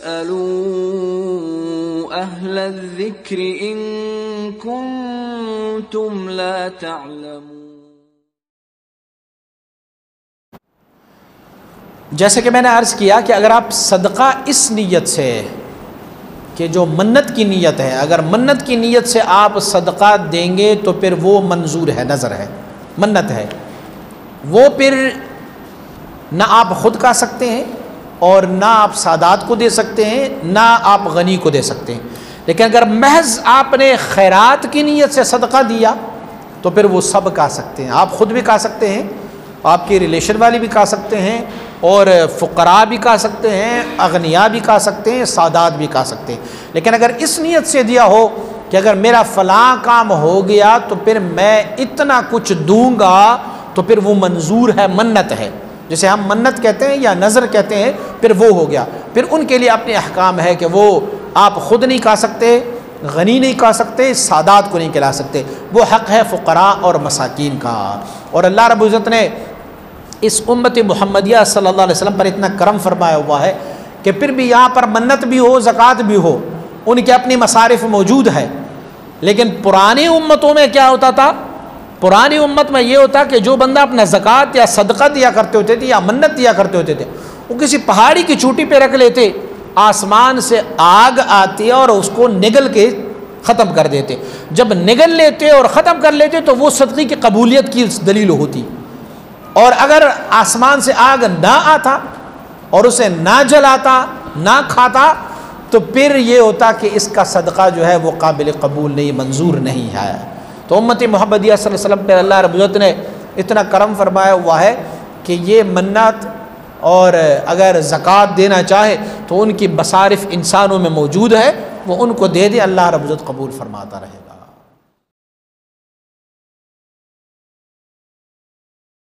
फस्अलू अहलज़्ज़िक्रि इन कुंतुम ला तअलमून। जैसे कि मैंने अर्ज़ किया कि अगर आप सदका इस नीयत से कि जो मन्नत की नीयत है, अगर मन्नत की नीयत से आप सदका देंगे तो फिर वो मंजूर है, नज़र है, मन्नत है, वो फिर ना आप ख़ुद खा सकते हैं और ना आप सादात को दे सकते हैं, ना आप गनी को दे सकते हैं। लेकिन अगर महज आपने खैरात की नीयत से सदका दिया तो फिर वो सब खा सकते हैं। आप ख़ुद भी खा सकते हैं, आपके रिलेशन वाले भी खा सकते हैं, और फ़ुक़रा भी खा सकते हैं, अगनिया भी खा सकते हैं, सादात भी खा सकते हैं। लेकिन अगर इस नीयत से दिया हो कि अगर मेरा फ़लाँ काम हो गया तो फिर मैं इतना कुछ दूंगा, तो फिर वो मंजूर है, मन्नत है, जैसे हम मन्नत कहते हैं या नज़र कहते हैं, फिर वो हो गया। फिर उनके लिए अपने अहकाम है कि वो आप ख़ुद नहीं खा सकते, गनी नहीं खा सकते, सादात को नहीं खिला सकते। वो हक़ है फ़ुक़रा और मसाकीन का। और अल्लाह रब्बुल इज़्ज़त ने इस उम्मत मुहम्मदिया सल्लल्लाहु अलैहि वसल्लम पर इतना करम फरमाया हुआ है कि फिर भी यहाँ पर मन्नत भी हो, ज़कात भी हो, उनके अपनी मसारिफ़ मौजूद है। लेकिन पुरानी उम्मतों में क्या होता था? पुरानी उम्मत में ये होता कि जो बंदा अपना ज़कात या सदका दिया करते होते थे या मन्नत दिया करते होते थे, वो किसी पहाड़ी की चोटी पे रख लेते, आसमान से आग आती और उसको निगल के ख़त्म कर देते। जब निगल लेते और ख़त्म कर लेते तो वो सदक़े की कबूलियत की दलील होती। और अगर आसमान से आग ना आता और उसे ना जलाता, ना खाता, तो फिर ये होता कि इसका सदका जो है वो काबिल कबूल नहीं, मंजूर नहीं है। तो उम्मत मुहम्मदिया सल्लल्लाहु अलैहि वसल्लम पर अल्लाह रब्बुल इज़्ज़त ने इतना करम फरमाया हुआ है कि ये मन्नत और अगर ज़कात देना चाहे तो उनकी मसारिफ़ इंसानों में मौजूद है, वो उनको दे दे, अल्लाह रब्बुल इज़्ज़त कबूल फरमाता रहेगा।